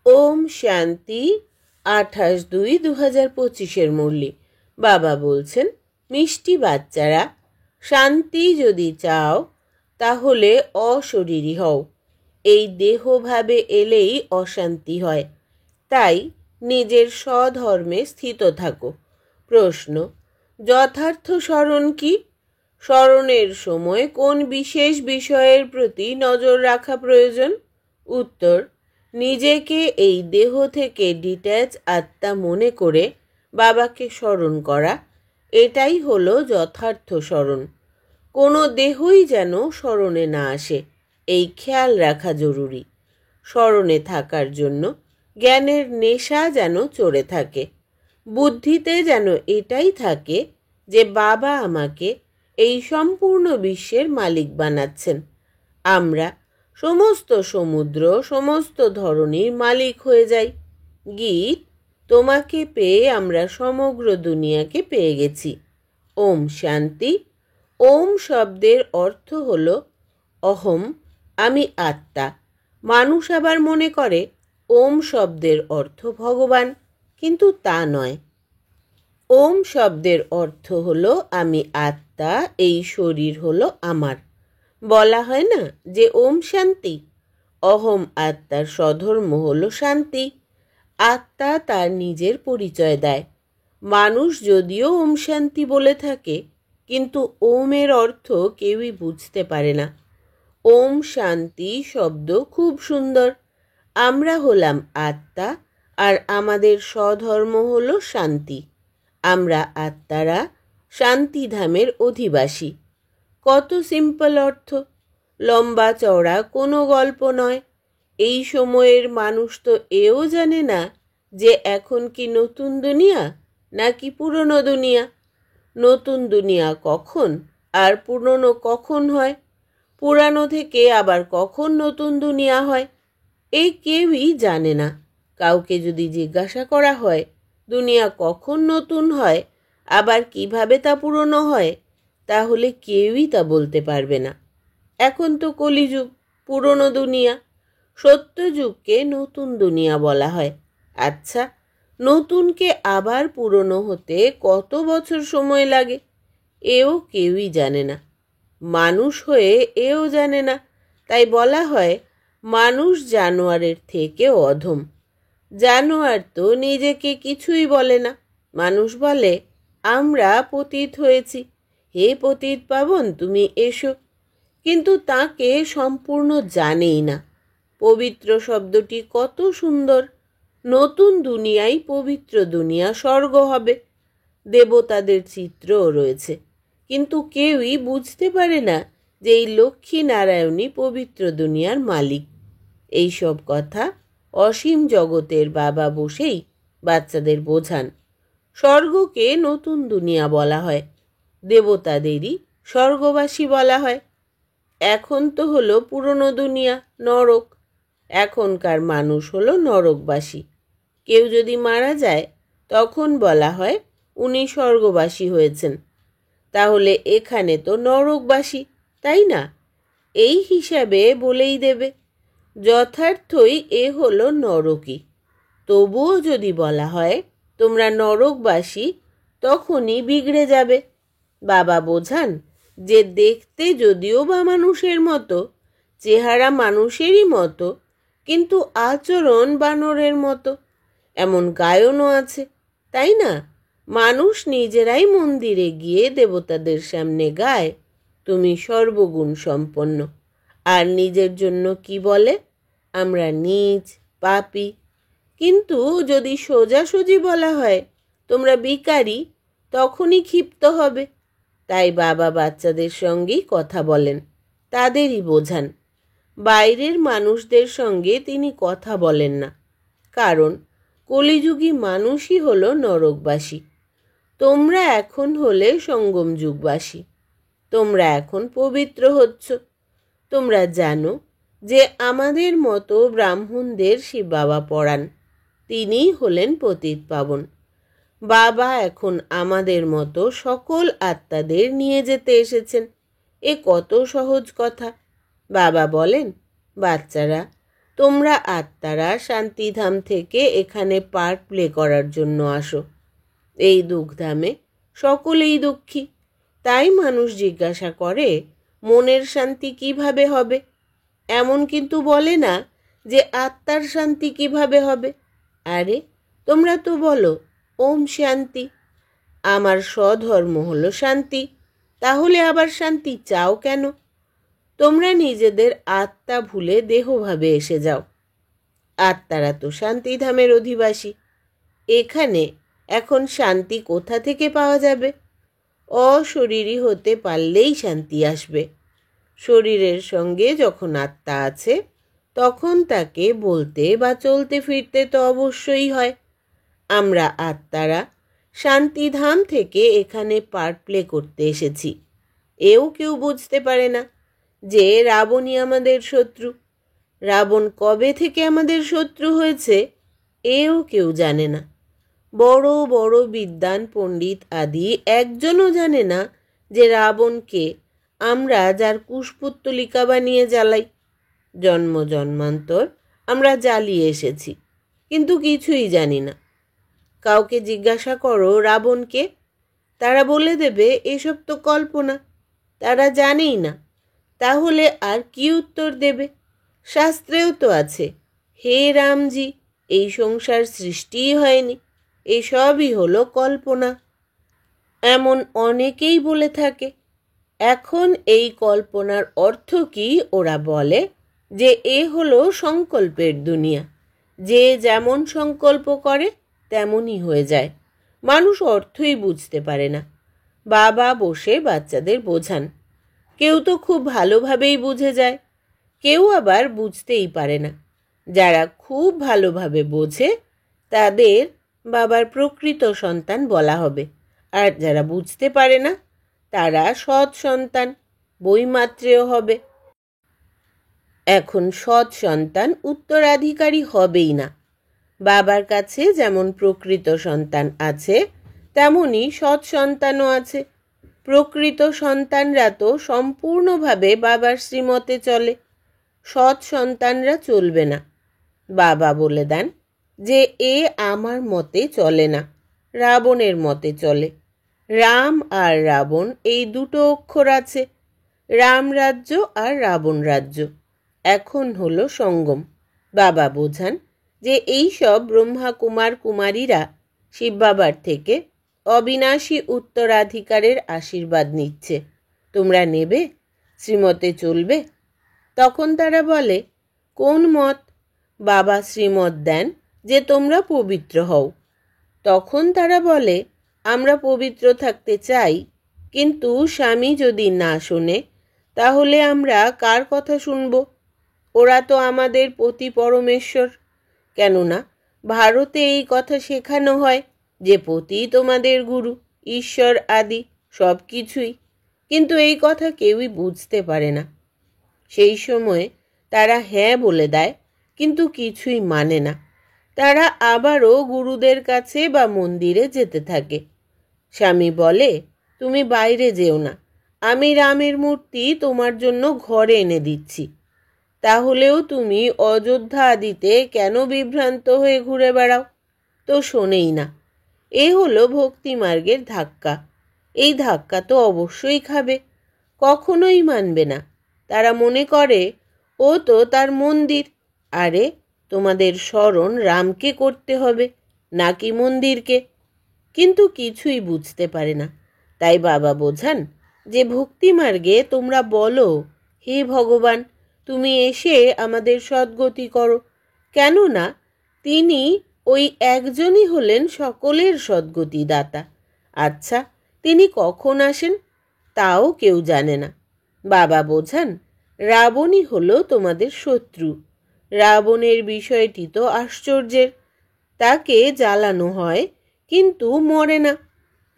ওম শান্তি। 28/2/2025 মুরলি। বাবা বলছেন, মিষ্টি বাচ্চারা, শান্তি যদি চাও তাহলে অশরীরী হও। এই দেহভাবে এলেই অশান্তি হয়, তাই নিজের স্বধর্মে স্থিত থাকো। প্রশ্ন: যথার্থ স্মরণ কি? স্মরণের সময় কোন বিশেষ বিষয়ের প্রতি নজর রাখা প্রয়োজন? উত্তর: নিজেকে এই দেহ থেকে ডিট্যাচ আত্মা মনে করে বাবাকে স্মরণ করা, এটাই হলো যথার্থ স্মরণ। কোনো দেহই যেন স্মরণে না আসে, এই খেয়াল রাখা জরুরি। স্মরণে থাকার জন্য জ্ঞানের নেশা যেন চড়ে থাকে, বুদ্ধিতে যেন এটাই থাকে যে বাবা আমাকে এই সম্পূর্ণ বিশ্বের মালিক বানাচ্ছেন। আমরা সমস্ত সমুদ্র, সমস্ত ধরনের মালিক হয়ে যাই। গীত: তোমাকে পেয়ে আমরা সমগ্র দুনিয়াকে পেয়ে গেছি। ওম শান্তি। ওম শব্দের অর্থ হল অহম, আমি আত্মা। মানুষ আবার মনে করে ওম শব্দের অর্থ ভগবান, কিন্তু তা নয়। ওম শব্দের অর্থ হল আমি আত্মা, এই শরীর হলো আমার। বলা হয় না যে ওম শান্তি। অহম আত্মার স্বধর্ম হলো শান্তি। আত্মা তার নিজের পরিচয় দেয়। মানুষ যদিও ওম শান্তি বলে থাকে, কিন্তু ওমের অর্থ কেউই বুঝতে পারে না। ওম শান্তি শব্দ খুব সুন্দর। আমরা হলাম আত্মা, আর আমাদের স্বধর্ম হলো শান্তি। আমরা আত্মারা শান্তিধামের অধিবাসী। কত সিম্পল অর্থ, লম্বা চওড়া কোনো গল্প নয়। এই সময়ের মানুষ তো এও জানে না যে এখন কি নতুন দুনিয়া নাকি পুরনো দুনিয়া। নতুন দুনিয়া কখন আর পুরনো কখন হয়, পুরানো থেকে আবার কখন নতুন দুনিয়া হয়, এই কেউই জানে না। কাউকে যদি জিজ্ঞাসা করা হয় দুনিয়া কখন নতুন হয় আবার কিভাবে তা পুরনো হয়, তাহলে কেউই তা বলতে পারবে না। এখন তো কলিযুগ, পুরনো দুনিয়া। সত্যযুগকে নতুন দুনিয়া বলা হয়। আচ্ছা, নতুনকে আবার পুরনো হতে কত বছর সময় লাগে, এও কেউই জানে না। মানুষ হয়ে এও জানে না, তাই বলা হয় মানুষ জানোয়ারের থেকেও অধম। জানোয়ার তো নিজেকে কিছুই বলে না। মানুষ বলে, আমরা পতিত হয়েছি, হে পতিত পাবন তুমি এসো, কিন্তু তাকে সম্পূর্ণ জানেই না। পবিত্র শব্দটি কত সুন্দর। নতুন দুনিয়াই পবিত্র দুনিয়া, স্বর্গ হবে। দেবতাদের চিত্রও রয়েছে, কিন্তু কেউই বুঝতে পারে না যে এই লক্ষ্মী নারায়ণই পবিত্র দুনিয়ার মালিক। এই সব কথা অসীম জগতের বাবা বসেই বাচ্চাদের বোঝান। স্বর্গকে নতুন দুনিয়া বলা হয়, দেবতাদেরই স্বর্গবাসী বলা হয়। এখন তো হলো পুরনো দুনিয়া, নরক। এখনকার মানুষ হলো নরকবাসী। কেউ যদি মারা যায় তখন বলা হয় উনি স্বর্গবাসী হয়েছেন। তাহলে এখানে তো নরকবাসী, তাই না? এই হিসাবে বলেই দেবে যথার্থই এ হলো নরকই। তবুও যদি বলা হয় তোমরা নরকবাসী, তখনই বিগড়ে যাবে। বাবা বোঝান যে দেখতে যদিও বা মানুষের মতো, চেহারা মানুষেরই মতো, কিন্তু আচরণ বানরের মতো। এমন গায়নও আছে, তাই না? মানুষ নিজেরাই মন্দিরে গিয়ে দেবতাদের সামনে গায়, তুমি সর্বগুণ সম্পন্ন, আর নিজের জন্য কি বলে, আমরা নীচ, পাপী। কিন্তু যদি সোজাসুজি বলা হয় তোমরা ভিখারি, তখনই ক্ষিপ্ত হবে। তাই বাবা বাচ্চাদের সঙ্গেই কথা বলেন, তাদেরই বোঝান। বাইরের মানুষদের সঙ্গে তিনি কথা বলেন না, কারণ কলিযুগী মানুষই হলো নরকবাসী। তোমরা এখন হলে সঙ্গম যুগবাসী। তোমরা এখন পবিত্র হচ্ছ। তোমরা জানো যে আমাদের মতো ব্রাহ্মণদের শিব বাবা পড়ান, তিনিই হলেন পতিত পাবন। বাবা এখন আমাদের মতো সকল আত্মাদের নিয়ে যেতে এসেছেন। এ কত সহজ কথা। বাবা বলেন, বাচ্চারা, তোমরা আত্মারা শান্তিধাম থেকে এখানে পার্ট প্লে করার জন্য আসো। এই দুঃখধামে সকলেই দুঃখী, তাই মানুষ জিজ্ঞাসা করে মনের শান্তি কিভাবে হবে। এমন কিন্তু বলে না যে আত্মার শান্তি কিভাবে হবে। আরে তোমরা তো বলো ওম শান্তি, আমার স্বধর্ম হলো শান্তি, তাহলে আবার শান্তি চাও কেন? তোমরা নিজেদের আত্মা ভুলে দেহভাবে এসে যাও। আত্মারা তো শান্তিধামের অধিবাসী। এখানে এখন শান্তি কোথা থেকে পাওয়া যাবে? অশরীরী হতে পারলেই শান্তি আসবে। শরীরের সঙ্গে যখন আত্মা আছে তখন তাকে বলতে বা চলতে ফিরতে তো অবশ্যই হয়। আমরা আত্মারা শান্তিধাম থেকে এখানে পার্ট প্লে করতে এসেছি। এও কেউ বুঝতে পারে না যে রাবণই আমাদের শত্রু। রাবণ কবে থেকে আমাদের শত্রু হয়েছে এও কেউ জানে না। বড় বড় বিদ্বান পণ্ডিত আদি একজনও জানে না যে রাবণকে আমরা যার কুশপুত্তলিকা বানিয়ে জ্বালাই। জন্ম জন্মান্তর আমরা জ্বালিয়ে এসেছি, কিন্তু কিছুই জানি না। কাউকে জিজ্ঞাসা করো রাবণকে, তারা বলে দেবে এসব তো কল্পনা, তারা জানেই না। তাহলে আর কি উত্তর দেবে? শাস্ত্রেও তো আছে, হে রামজি, এই সংসার সৃষ্টিই হয়নি, এসবই হলো কল্পনা। এমন অনেকেই বলে থাকে। এখন এই কল্পনার অর্থ কি ওরা বলে যে এ হলো সংকল্পের দুনিয়া, যে যেমন সংকল্প করে তেমনই হয়ে যায়। মানুষ অর্থই বুঝতে পারে না। বাবা বসে বাচ্চাদের বোঝান, কেউ তো খুব ভালোভাবেই বুঝে যায়, কেউ আবার বুঝতেই পারে না। যারা খুব ভালোভাবে বোঝে তাদের বাবার প্রকৃত সন্তান বলা হবে, আর যারা বুঝতে পারে না তারা সৎ সন্তান, বইমাত্রেয় হবে। এখন সৎ সন্তান উত্তরাধিকারী হবেই না। বাবার কাছে যেমন প্রকৃত সন্তান আছে তেমনি সৎ সন্তানও আছে। প্রকৃত সন্তানরা তো সম্পূর্ণভাবে বাবার শ্রীমতে চলে, সৎ সন্তানরা চলবে না। বাবা বলে দেন যে এ আমার মতে চলে না, রাবণের মতে চলে। রাম আর রাবণ এই দুটো অক্ষর আছে, রাম রাজ্য আর রাবণ রাজ্য। এখন হলো সঙ্গম। বাবা বোঝান যে এই সব ব্রহ্মা কুমার কুমারীরা শিব বাবার থেকে অবিনাশী উত্তরাধিকারের আশীর্বাদ নিচ্ছে। তোমরা নেবে, শ্রীমতে চলবে? তখন তারা বলে কোন মত? বাবা শ্রীমত দেন যে তোমরা পবিত্র হও। তখন তারা বলে আমরা পবিত্র থাকতে চাই, কিন্তু স্বামী যদি না শোনে তাহলে আমরা কার কথা শুনব? ওরা তো আমাদের পতি পরমেশ্বর। কেননা ভারতে এই কথা শেখানো হয় যে পতি তোমাদের গুরু, ঈশ্বর আদি সব কিছুই। কিন্তু এই কথা কেউই বুঝতে পারে না। সেই সময় তারা হ্যাঁ বলে দেয়, কিন্তু কিছুই মানে না। তারা আবারও গুরুদের কাছে বা মন্দিরে যেতে থাকে। স্বামী বলে তুমি বাইরে যেও না, আমি রামের মূর্তি তোমার জন্য ঘরে এনে দিচ্ছি। তাহলেও তুমি অযোধ্যা আদিতে কেন বিভ্রান্ত হয়ে ঘুরে বেড়াও? তো শোনেই না। এ হলো ভক্তিমার্গের ধাক্কা। এই ধাক্কা তো অবশ্যই খাবে, কখনোই মানবে না। তারা মনে করে ও তো তার মন্দির। আরে তোমাদের স্মরণ রামকে করতে হবে নাকি মন্দিরকে? কিন্তু কিছুই বুঝতে পারে না। তাই বাবা বোঝান যে ভক্তিমার্গে তোমরা বলো হে ভগবান, তুমি এসে আমাদের সদ্গতি করো। কেননা তিনি ওই একজনই হলেন সকলের সদ্গতি দাতা। আচ্ছা, তিনি কখন আসেন তাও কেউ জানে না। বাবা বোঝান রাবণই হলো তোমাদের শত্রু। রাবণের বিষয়টি তো আশ্চর্যের। তাকে জ্বালানো হয় কিন্তু মরে না।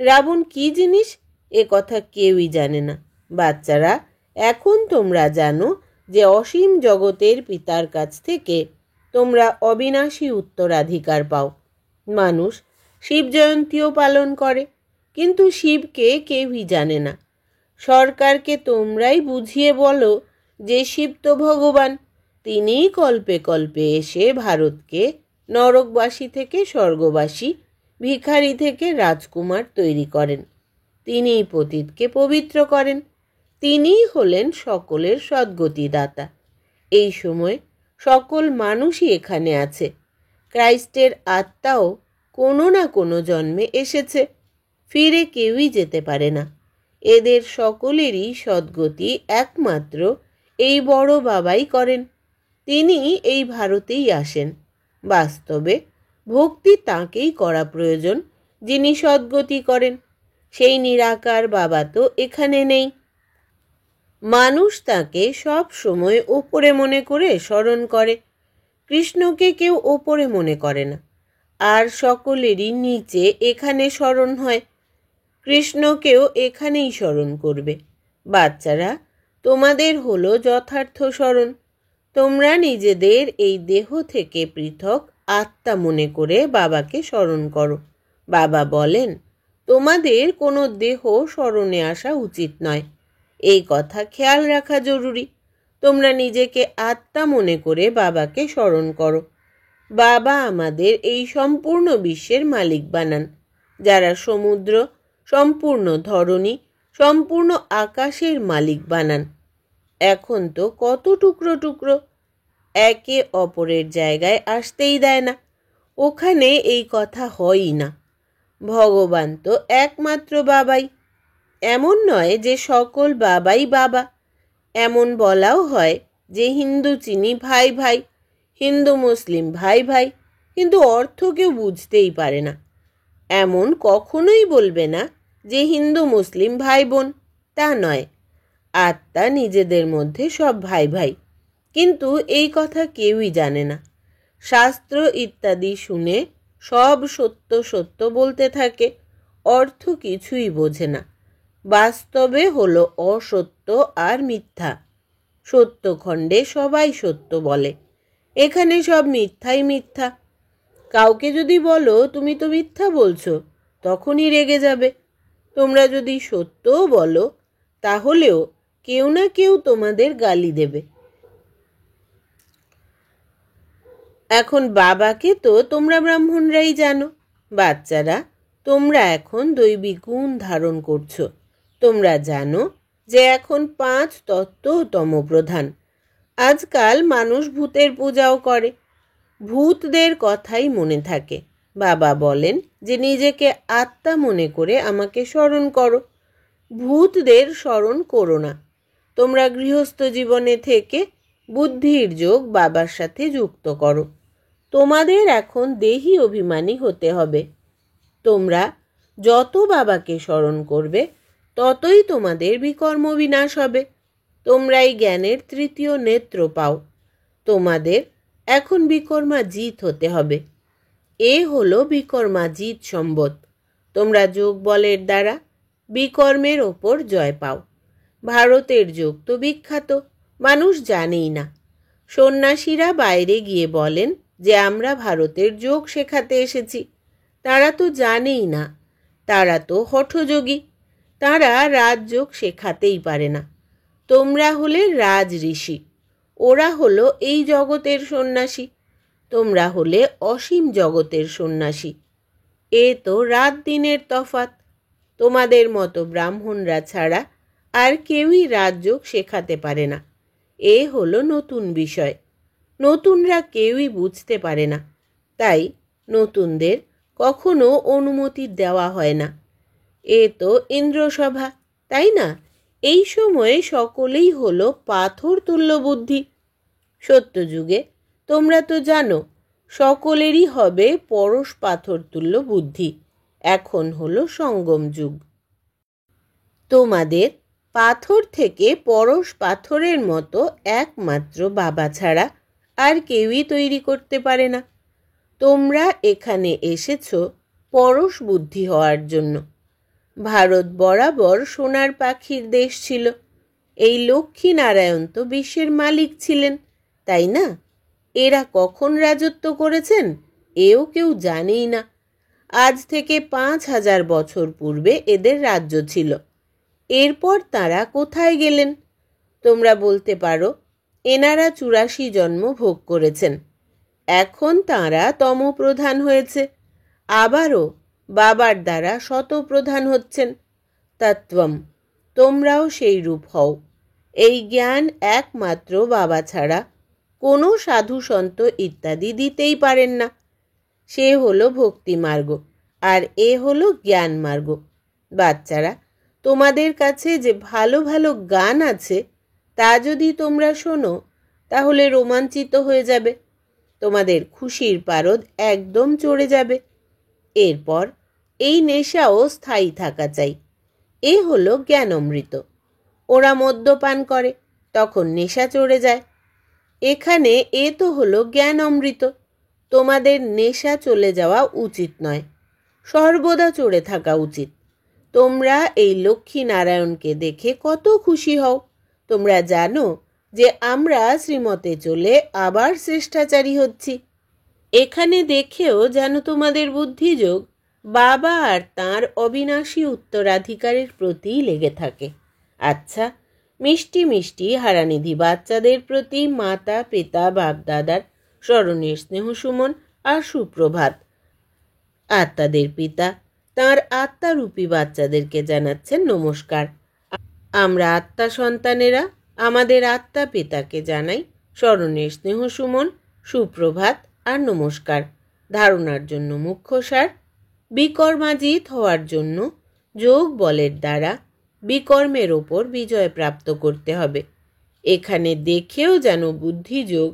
রাবণ কি জিনিস এ কথা কেউই জানে না। বাচ্চারা, এখন তোমরা জানো যে অসীম জগতের পিতার কাছ থেকে তোমরা অবিনাশী উত্তরাধিকার পাও। মানুষ শিব জয়ন্তীও পালন করে, কিন্তু শিবকে কেউই জানে না। সরকারকে তোমরাই বুঝিয়ে বলো যে শিব তো ভগবান, তিনিই কল্পে কল্পে এসে ভারতকে নরকবাসী থেকে স্বর্গবাসী, ভিখারি থেকে রাজকুমার তৈরি করেন। তিনিই পতিতকে পবিত্র করেন। তিনিই হলেন সকলের সদ্গতিদাতা। এই সময় সকল মানুষই এখানে আছে। ক্রাইস্টের আত্মাও কোনো না কোনো জন্মে এসেছে, ফিরে কেউই যেতে পারে না। এদের সকলেরই সদ্গতি একমাত্র এই বড় বাবাই করেন। তিনি এই ভারতেই আসেন। বাস্তবে ভক্তি তাঁকেই করা প্রয়োজন, যিনি সদ্গতি করেন। সেই নিরাকার বাবা তো এখানে নেই। মানুষ তাকে সব সময় ওপরে মনে করে স্মরণ করে। কৃষ্ণকে কেউ ওপরে মনে করে না, আর সকলেরই নিচে এখানে স্মরণ হয়। কৃষ্ণকেও এখানেই স্মরণ করবে। বাচ্চারা, তোমাদের হলো যথার্থ স্মরণ। তোমরা নিজেদের এই দেহ থেকে পৃথক আত্মা মনে করে বাবাকে স্মরণ করো। বাবা বলেন, তোমাদের কোনো দেহ স্মরণে আসা উচিত নয়। এই কথা খেয়াল রাখা জরুরি। তোমরা নিজেকে আত্মা মনে করে বাবাকে স্মরণ করো। বাবা আমাদের এই সম্পূর্ণ বিশ্বের মালিক বানান। যারা সমুদ্র, সম্পূর্ণ ধরণী, সম্পূর্ণ আকাশের মালিক বানান। এখন তো কত টুকরো টুকরো, একে অপরের জায়গায় আসতেই দেয় না। ওখানে এই কথা হয়ই না। ভগবান তো একমাত্র বাবাই। এমন নয় যে সকল বাবাই বাবা। এমন বলাও হয় যে হিন্দু চিনি ভাই ভাই, হিন্দু মুসলিম ভাই ভাই, কিন্তু অর্থ কেউ বুঝতেই পারে না। এমন কখনোই বলবে না যে হিন্দু মুসলিম ভাই বোন, তা নয়। আত্মা নিজেদের মধ্যে সব ভাই ভাই, কিন্তু এই কথা কেউই জানে না। শাস্ত্র ইত্যাদি শুনে সব সত্য সত্য বলতে থাকে, অর্থ কিছুই বোঝে না। বাস্তবে হলো অসত্য আর মিথ্যা। সত্য খণ্ডে সবাই সত্য বলে, এখানে সব মিথ্যাই মিথ্যা। কাউকে যদি বলো তুমি তো মিথ্যা বলছো, তখনই রেগে যাবে। তোমরা যদি সত্যও বলো, তাহলেও কেউ না কেউ তোমাদের গালি দেবে। এখন বাবাকে তো তোমরা ব্রাহ্মণরাই জানো। বাচ্চারা, তোমরা এখন দৈবিক গুণ ধারণ করছো। তোমরা জানো যে এখন 5 তত্ত্ব তমপ্রধান। আজকাল মানুষ ভূতের পূজাও করে। ভূতদের কথাই মনে থাকে। বাবা বলেন যে নিজেকে আত্মা মনে করে আমাকে স্মরণ করো। ভূতদের স্মরণ করো না। তোমরা গৃহস্থ জীবনে থেকে বুদ্ধির যোগ বাবার সাথে যুক্ত করো। তোমাদের এখন দেহি অভিমানী হতে হবে। তোমরা যত বাবাকে স্মরণ করবে, ততই তোমাদের বিকর্ম বিনাশ হবে। তোমরাই জ্ঞানের তৃতীয় নেত্র পাও। তোমাদের এখন বিকর্মাজিত হতে হবে। এ হলো বিকর্মাজিত সম্বত। তোমরা যোগ বলের দ্বারা বিকর্মের ওপর জয় পাও। ভারতের যোগ তো বিখ্যাত, মানুষ জানেই না। সন্ন্যাসীরা বাইরে গিয়ে বলেন যে আমরা ভারতের যোগ শেখাতে এসেছি। তারা তো জানেই না। তারা তো হঠযোগী। তারা রাজযোগ শেখাতেই পারে না। তোমরা হলে রাজ ঋষি, ওরা হলো এই জগতের সন্ন্যাসী। তোমরা হলে অসীম জগতের সন্ন্যাসী। এ তো রাত দিনের তফাৎ। তোমাদের মতো ব্রাহ্মণরা ছাড়া আর কেউই রাজযোগ শেখাতে পারে না। এ হলো নতুন বিষয়। নতুনরা কেউই বুঝতে পারে না, তাই নতুনদের কখনো অনুমতি দেওয়া হয় না। এ তো ইন্দ্রসভা, তাই না? এই সময়ে সকলেই হলো পাথর তুল্য বুদ্ধি। সত্যযুগে তোমরা তো জানো সকলেরই হবে পরশ পাথর তুল্য বুদ্ধি। এখন হলো সঙ্গম যুগ। তোমাদের পাথর থেকে পরশ পাথরের মতো একমাত্র বাবা ছাড়া আর কেউই তৈরি করতে পারে না। তোমরা এখানে এসেছো পরশ বুদ্ধি হওয়ার জন্য। ভারত বরাবর সোনার পাখির দেশ ছিল। এই লক্ষ্মী নারায়ণ তো বিশ্বের মালিক ছিলেন, তাই না? এরা কখন রাজত্ব করেছেন এও কেউ জানেই না। আজ থেকে 5000 বছর পূর্বে এদের রাজ্য ছিল। এরপর তারা কোথায় গেলেন? তোমরা বলতে পারো এনারা 84 জন্ম ভোগ করেছেন। এখন তাঁরা তমপ্রধান হয়েছে, আবারও বাবার দ্বারা শতপ্রধান হচ্ছেন। তত্ত্বম, তোমরাও সেই রূপ হও। এই জ্ঞান একমাত্র বাবা ছাড়া কোনো সাধু সন্ত ইত্যাদি দিতেই পারেন না। সে হলো ভক্তি মার্গ, আর এ হলো জ্ঞান মার্গ। বাচ্চারা, তোমাদের কাছে যে ভালো ভালো গান আছে তা যদি তোমরা শোনো তাহলে রোমাঞ্চিত হয়ে যাবে, তোমাদের খুশির পারদ একদম চড়ে যাবে। এরপর এই নেশাও স্থায়ী থাকা চাই। এ হলো জ্ঞান অমৃত। ওরা মদ্যপান করে, তখন নেশা চড়ে যায়। এখানে এ তো হলো জ্ঞান অমৃত। তোমাদের নেশা চলে যাওয়া উচিত নয়, সর্বদা চড়ে থাকা উচিত। তোমরা এই লক্ষ্মী নারায়ণকে দেখে কত খুশি হও। তোমরা জানো যে আমরা শ্রীমতে চলে আবার শ্রেষ্ঠাচারী হচ্ছি। এখানে দেখেও যেন তোমাদের বুদ্ধিযোগ বাবা আর তাঁর অবিনাশী উত্তরাধিকারের প্রতি লেগে থাকে। আচ্ছা, মিষ্টি মিষ্টি হারানিধি বাচ্চাদের প্রতি মাতা পিতা বাপদাদার স্মরণের স্নেহ সুমন আর সুপ্রভাত। আত্মাদের পিতা তাঁর আত্মারূপী বাচ্চাদেরকে জানাচ্ছেন নমস্কার। আমরা আত্মা সন্তানেরা আমাদের আত্মা পিতাকে জানাই স্মরণের স্নেহ সুমন, সুপ্রভাত আর নমস্কার। ধারণার জন্য মুখ্য সার: বিকর্মাজিত হওয়ার জন্য যোগ বলের দ্বারা বিকর্মের ওপর বিজয় প্রাপ্ত করতে হবে। এখানে দেখেও যেন বুদ্ধিযোগ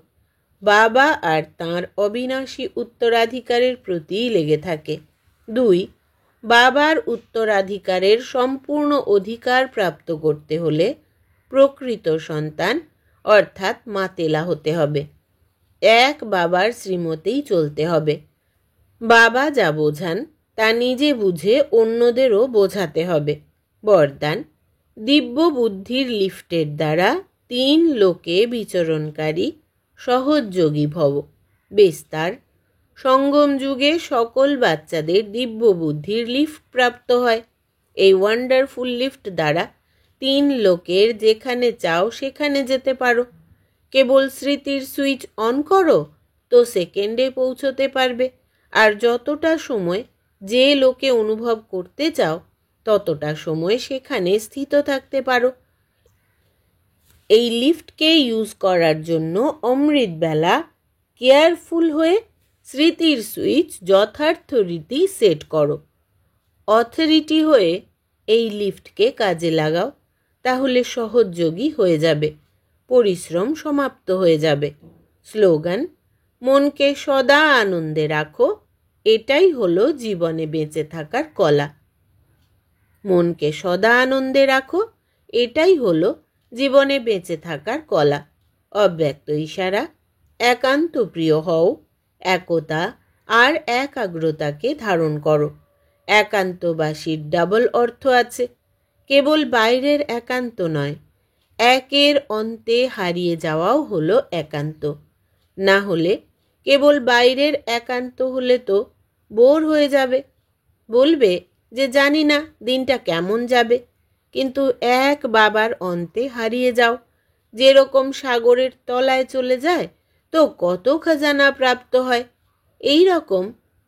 বাবা আর তাঁর অবিনাশী উত্তরাধিকারের প্রতিই লেগে থাকে। 2. বাবার উত্তরাধিকারের সম্পূর্ণ অধিকার প্রাপ্ত করতে হলে প্রকৃত সন্তান অর্থাৎ মাতেলা হতে হবে। এক বাবার শ্রীমতেই চলতে হবে। বাবা যা বোঝান তা নিজে বুঝে অন্যদেরও বোঝাতে হবে। বরদান: দিব্য বুদ্ধির লিফটের দ্বারা 3 লোকে বিচরণকারী সহযোগী ভব। বিস্তার: সঙ্গম যুগে সকল বাচ্চাদের দিব্য বুদ্ধির লিফট প্রাপ্ত হয়। এই ওয়ান্ডারফুল লিফট দ্বারা 3 লোকের যেখানে চাও সেখানে যেতে পারো। কেবল স্মৃতির সুইচ অন করো তো সেকেন্ডে পৌঁছতে পারবে, আর যতটা সময় যে লোকে অনুভব করতে চাও ততটা সময় সেখানে স্থিত থাকতে পারো। এই লিফটকে ইউজ করার জন্য অমৃতবেলা কেয়ারফুল হয়ে স্মৃতির সুইচ যথার্থ রীতি সেট করো। অথরিটি হয়ে এই লিফটকে কাজে লাগাও, তাহলে সহযোগী হয়ে যাবে, পরিশ্রম সমাপ্ত হয়ে যাবে। স্লোগান: মনকে সদা আনন্দে রাখো, এটাই হলো জীবনে বেঁচে থাকার কলা। মনকে সদা আনন্দে রাখো, এটাই হলো জীবনে বেঁচে থাকার কলা। অব্যক্ত ইশারা: একান্ত প্রিয় হও, একতা আর একাগ্রতাকে ধারণ করো। একান্তবাসীর ডাবল অর্থ আছে, কেবল বাইরের একান্ত নয়, একের অন্তে হারিয়ে যাওয়াও হলো একান্ত। না হলে কেবল বাইরের একান্ত হলে তো বোর হয়ে যাবে, বলবে যে জানি না দিনটা কেমন যাবে। কিন্তু এক বাবার অন্তে হারিয়ে যাও, যেরকম সাগরের তলায় চলে যায় তো কত খাজানা প্রাপ্ত হয়, এই রকম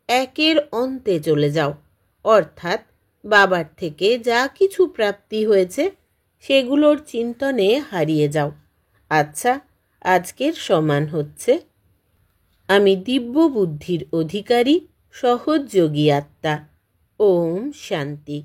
একের অন্তে চলে যাও, অর্থাৎ বাবার থেকে যা কিছু প্রাপ্তি হয়েছে সেগুলোর চিন্তনে হারিয়ে যাও। আচ্ছা, আজকের সমান হচ্ছে: আমি দিব্য বুদ্ধির অধিকারী সহযোগী আত্মা। ওম শান্তি।